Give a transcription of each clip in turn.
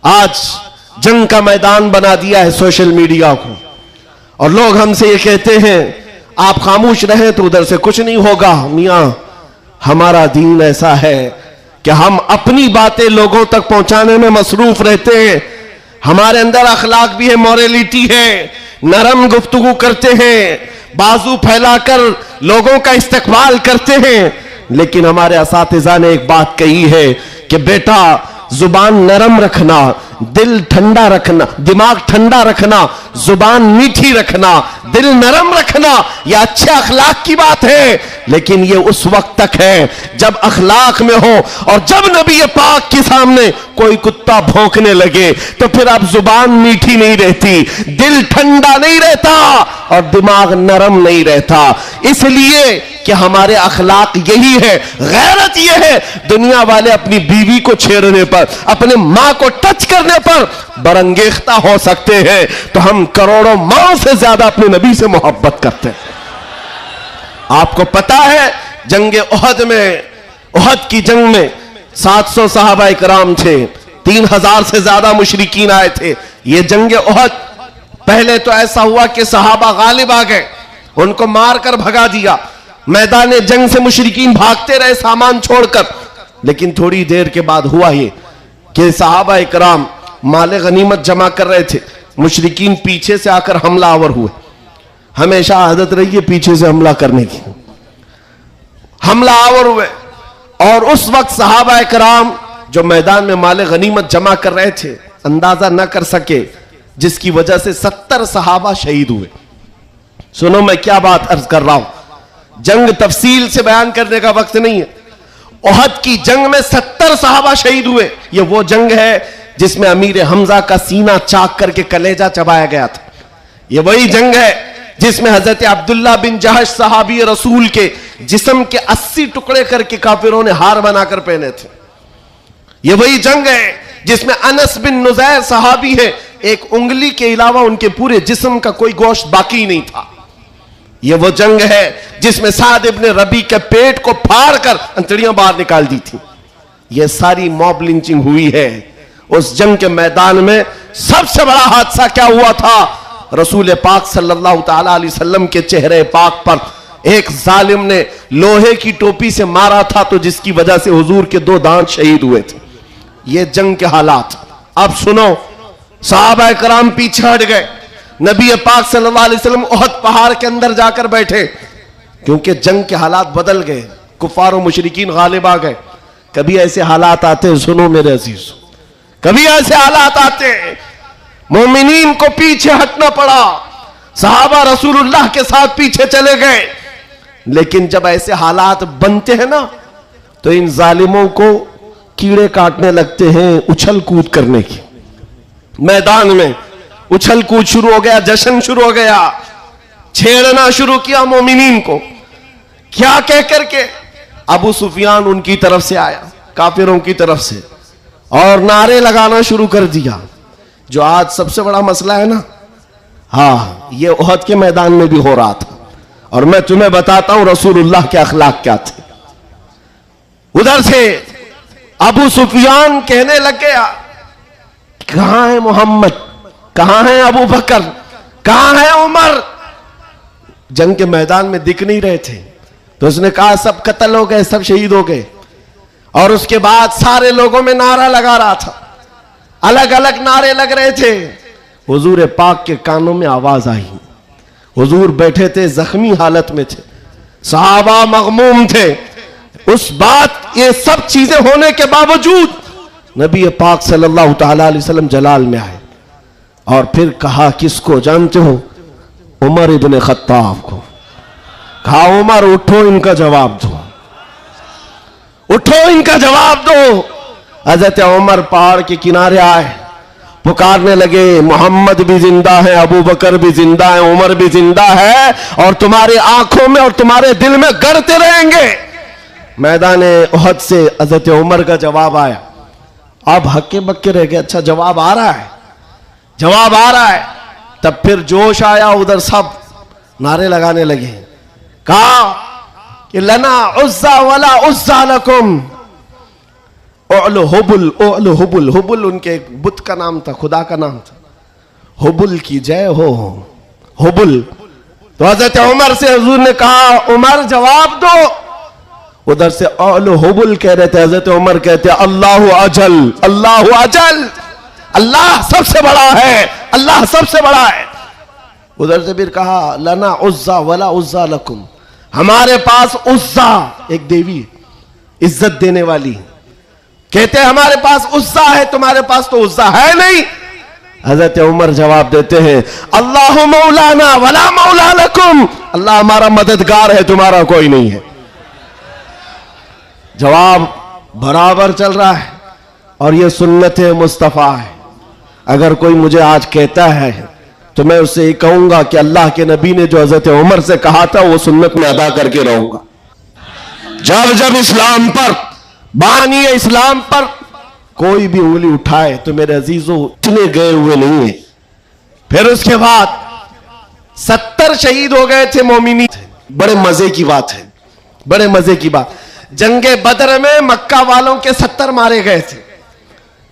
आज जंग का मैदान बना दिया है सोशल मीडिया को, और लोग हमसे ये कहते हैं आप खामोश रहे तो उधर से कुछ नहीं होगा। मियां, हमारा दीन ऐसा है कि हम अपनी बातें लोगों तक पहुंचाने में मसरूफ रहते हैं। हमारे अंदर अखलाक भी है, मॉरलिटी है, नरम गुफ्तगू करते हैं, बाजू फैलाकर लोगों का इस्तकबाल करते हैं। लेकिन हमारे असातिज़ा ने एक बात कही है कि बेटा, जुबान नरम रखना, दिल ठंडा रखना, दिमाग ठंडा रखना, जुबान मीठी रखना, दिल नरम रखना, यह अच्छे अखलाक की बात है। लेकिन यह उस वक्त तक है जब अखलाक में हो, और जब नबी पाक के सामने कोई कुत्ता भौंकने लगे तो फिर अब जुबान मीठी नहीं रहती, दिल ठंडा नहीं रहता और दिमाग नरम नहीं रहता। इसलिए कि हमारे अखलाक यही है, गैरत यह है। दुनिया वाले अपनी बीवी को छेड़ने पर, अपने मां को टच करने पर बरंगेख्ता हो सकते हैं, तो हम करोड़ों मां से ज्यादा अपने नबी से मोहब्बत करते हैं। आपको पता है जंग उहद में, उहद की जंग में 700 सहाबा इकराम थे, 3000 से ज्यादा मुशरिकीन आए थे। यह जंग उहद, पहले तो ऐसा हुआ कि सहाबा गालिब आ गए, उनको मारकर भगा दिया। मैदान जंग से मुशरिकीन भागते रहे सामान छोड़कर। लेकिन थोड़ी देर के बाद हुआ ये कि सहाबा इकराम माले गनीमत जमा कर रहे थे, मुशरिकीन पीछे से आकर हमलावर हुए। हमेशा आदत रही है पीछे से हमला करने की। हमलावर हुए और उस वक्त सहाबा इकराम जो मैदान में माले गनीमत जमा कर रहे थे अंदाजा न कर सके, जिसकी वजह से 70 सहाबा शहीद हुए। सुनो मैं क्या बात अर्ज कर रहा हूं, जंग तफसील से बयान करने का वक्त नहीं है। उहद की जंग में 70 सहाबा शहीद हुए। यह वो जंग है जिसमें अमीर हमजा का सीना चाक करके कलेजा चबाया गया था। यह वही जंग है जिसमें हजरत अब्दुल्ला बिन जहश सहाबी रसूल के जिस्म के 80 टुकड़े करके काफिरों ने हार बनाकर पहने थे। यह वही जंग है जिसमें अनस बिन नुज़ैर सहाबी है, एक उंगली के अलावा उनके पूरे जिस्म का कोई गोश्त बाकी नहीं था। यह वो जंग है जिसमें साद इब्न रबी के पेट को फाड़ कर अंतड़ियां बाहर निकाल दी थी। यह सारी मॉब लिंचिंग हुई है। उस जंग के मैदान में सबसे बड़ा हादसा क्या हुआ था, रसूल पाक सल्लल्लाहु ताला अलैहि वसल्लम के चेहरे पाक पर एक जालिम ने लोहे की टोपी से मारा था, तो जिसकी वजह से हुजूर के 2 दांत शहीद हुए थे। ये जंग के हालात। अब सुनो, सहाबा कराम पीछे हट गए, नबी पाक सल्लल्लाहु अलैहि वसल्लम उहद पहाड़ के अंदर जाकर बैठे, क्योंकि जंग के हालात बदल गए, कुफार और मुशरिकीन गालिब आ गए। कभी ऐसे हालात आते हैं, सुनो मेरे अजीज, कभी ऐसे हालात आते हैं मोमिनीन को पीछे हटना पड़ा, सहाबा रसूलुल्लाह के साथ पीछे चले गए। लेकिन जब ऐसे हालात बनते हैं ना, तो इन जालिमों को कीड़े काटने लगते हैं उछल कूद करने की। मैदान में उछल कूद शुरू हो गया, जश्न शुरू हो गया, छेड़ना शुरू किया मोमिनीन को। क्या कह करके अबू सुफियान उनकी तरफ से आया, काफिरों की तरफ से, और नारे लगाना शुरू कर दिया। जो आज सबसे बड़ा मसला है ना, हाँ, ये उहद के मैदान में भी हो रहा था। और मैं तुम्हें बताता हूं रसूलुल्लाह के अखलाक क्या थे। उधर से अबू सुफियान कहने लग गया, कहां है मोहम्मद, कहां है अबू बकर, कहां है उमर। जंग के मैदान में दिख नहीं रहे थे, तो उसने कहा सब कत्ल हो गए, सब शहीद हो गए। और उसके बाद सारे लोगों में नारा लगा रहा था, अलग अलग नारे लग रहे थे। हुजूर पाक के कानों में आवाज आई। हुजूर बैठे थे, जख्मी हालत में थे, सहाबा मगमूम थे। उस बात, ये सब चीजें होने के बावजूद नबी पाक सल्लल्लाहु ताला अलैहि वसल्लम जलाल में आए और फिर कहा, किसको जानते हो? उमर इब्न खत्ताब को। कहा, उमर उठो, इनका जवाब दो, उठो, इनका जवाब दो। हजरत उमर पहाड़ के किनारे आए, पुकारने लगे, मोहम्मद भी जिंदा है, अबू बकर भी जिंदा है, उमर भी जिंदा है, और तुम्हारी आंखों में और तुम्हारे दिल में गड़ते रहेंगे। मैदान उहद से हजरत उमर का जवाब आया। अब हक्के बक्के रह गए, अच्छा जवाब आ रहा है, जवाब आ रहा है। तब फिर जोश आया, उधर सब नारे लगाने लगे। कहा कि लना उज्जा वला उज्जा लकुम, ओलो हुबुल, ओलो हुबुल। हुबुल उनके एक बुत का नाम था, खुदा का नाम था। हुबुल की जय हो, हुबुल। तो हजरत उमर से हुजूर ने कहा, उमर जवाब दो। उधर से ओलो हुबुल कह रहे थे, हजरत उमर कहते अल्लाह अजल, अल्लाह अजल, अल्लाह सबसे बड़ा है, अल्लाह सबसे बड़ा है। उधर से फिर कहा, लना उज्जा वला उज्जा लकुम, हमारे पास उज्जा एक देवी इज्जत देने वाली, कहते हैं हमारे पास उज्जा है, तुम्हारे पास तो उज्जा है नहीं। हजरत उमर जवाब देते हैं, अल्लाह मौलाना वला मौला लकुम, अल्लाह हमारा मददगार है, तुम्हारा कोई नहीं है। जवाब बराबर चल रहा है और यह सुन्नत मुस्तफा है। अगर कोई मुझे आज कहता है तो मैं उससे ये कहूंगा कि अल्लाह के नबी ने जो हजरत उमर से कहा था वो सुन्नत में अदा करके रहूंगा। जब जब इस्लाम पर, बानी इस्लाम पर कोई भी उंगली उठाए तो मेरे अजीजों इतने गए हुए नहीं है। फिर उसके बाद 70 शहीद हो गए थे मोमिनी। बड़े मजे की बात है, बड़े मजे की बात, जंगे बदर में मक्का वालों के 70 मारे गए थे।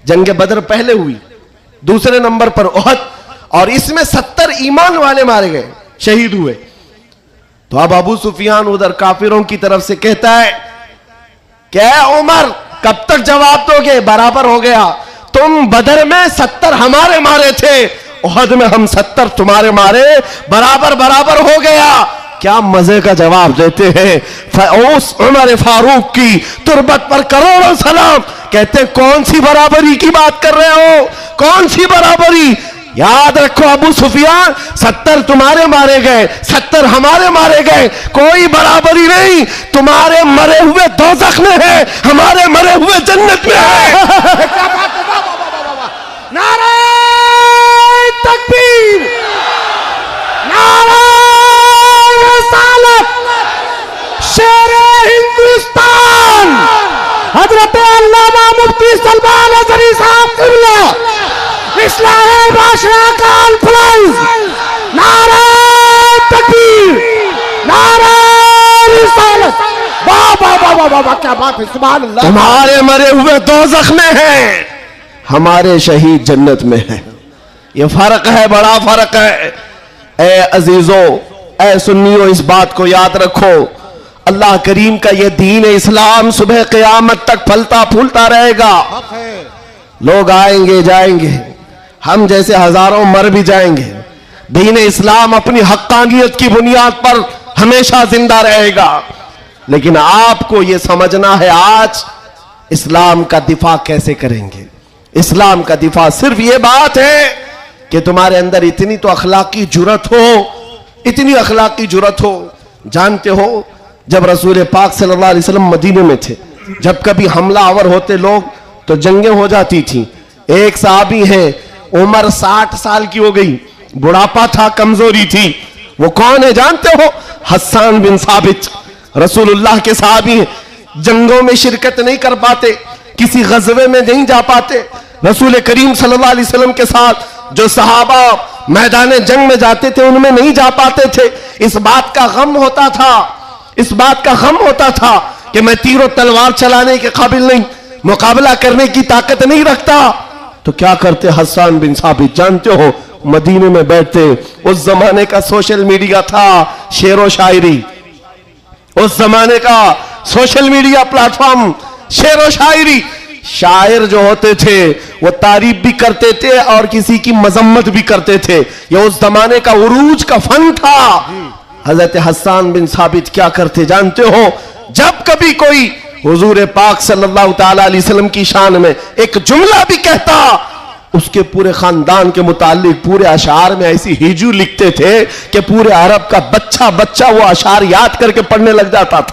जंगे बदर पहले हुई, दूसरे नंबर पर उहद, और इसमें 70 ईमान वाले मारे गए, शहीद हुए। तो अब अबू सुफियान उधर काफिरों की तरफ से कहता है, क्या उमर कब तक जवाब दोगे, बराबर हो गया, तुम बदर में 70 हमारे मारे थे, उहद में हम 70 तुम्हारे मारे, बराबर बराबर हो गया। क्या मजे का जवाब देते हैं। उस उमर फारूक की तुरबत पर करोड़ों सलाम। कहते कौन सी बराबरी की बात कर रहे हो, कौन सी बराबरी। याद रखो अबू सुफियान, 70 तुम्हारे मारे गए, 70 हमारे मारे गए, कोई बराबरी नहीं। तुम्हारे मरे हुए दोज़ख में है, हमारे मरे हुए जन्नत में है। नारे तकबीर, नारे रिसालत, शेरे हिंदुस्तान, हजरत अल्लामा मुफ्ती सलमान अज़हरी साहब क़िबला, इस्लाम बादशाह का अल्फलाइज, नारे तकबीर, नारे रिसालत। वाह वाह वाह वाह वाह, क्या बात है, सुभान अल्लाह। तुम्हारे मरे हुए दोज़ख में है, हमारे शहीद जन्नत में है। ये फर्क है, बड़ा फर्क है। ए अजीजों, ए सुन्नियों, इस बात को याद रखो। अल्लाह करीम का ये दीन इस्लाम सुबह क़यामत तक फलता फूलता रहेगा। लोग आएंगे जाएंगे, हम जैसे हजारों मर भी जाएंगे, दीन इस्लाम अपनी हक्कानियत की बुनियाद पर हमेशा जिंदा रहेगा। लेकिन आपको यह समझना है आज इस्लाम का दिफा कैसे करेंगे। इस्लाम का दिफा सिर्फ यह बात है कि तुम्हारे अंदर इतनी तो अखलाकी जुर्रत हो, इतनी अखलाकी जुर्रत हो। जानते हो जब रसूल पाक सल्लल्लाहु अलैहि वसल्लम मदीने में थे, जब कभी हमला आवर होते लोग तो जंगें हो जाती थी। एक सहाबी है, उम्र 60 साल की हो गई, बुढ़ापा था, कमजोरी थी। वो कौन है जानते हो? हस्सान बिन साबित, रसूलुल्लाह के सहाबी हैं। जंगों में शिरकत नहीं कर पाते, किसी गज़वे में नहीं जा पाते। रसूल करीम सल्लल्लाहु अलैहि वसल्लम के साथ जो सहाबा मैदान जंग में जाते थे उनमें नहीं जा पाते थे। इस बात का गम होता था, इस बात का गम होता था कि मैं तीरों तलवार चलाने के काबिल नहीं, मुकाबला करने की ताकत नहीं रखता। तो क्या करते हस्सान बिन साबित, जानते हो, मदीने में बैठते। उस जमाने का सोशल मीडिया था शेरो शायरी, उस जमाने का सोशल मीडिया प्लेटफॉर्म शेरो शायरी। शायर जो होते थे वो तारीफ भी करते थे और किसी की मजम्मत भी करते थे। ये उस जमाने का उरूज का फन था। हजरत हस्सान बिन साबित क्या करते जानते हो? जब कभी कोई हुजूर पाक सल्लल्लाहु ताला अलैहि वसल्लम की शान में एक जुमला भी कहता, उसके पूरे खानदान के मुतालिक पूरे अशार में ऐसी हिजू लिखते थे कि पूरे अरब का बच्चा बच्चा वो अशार याद करके पढ़ने लग जाता था।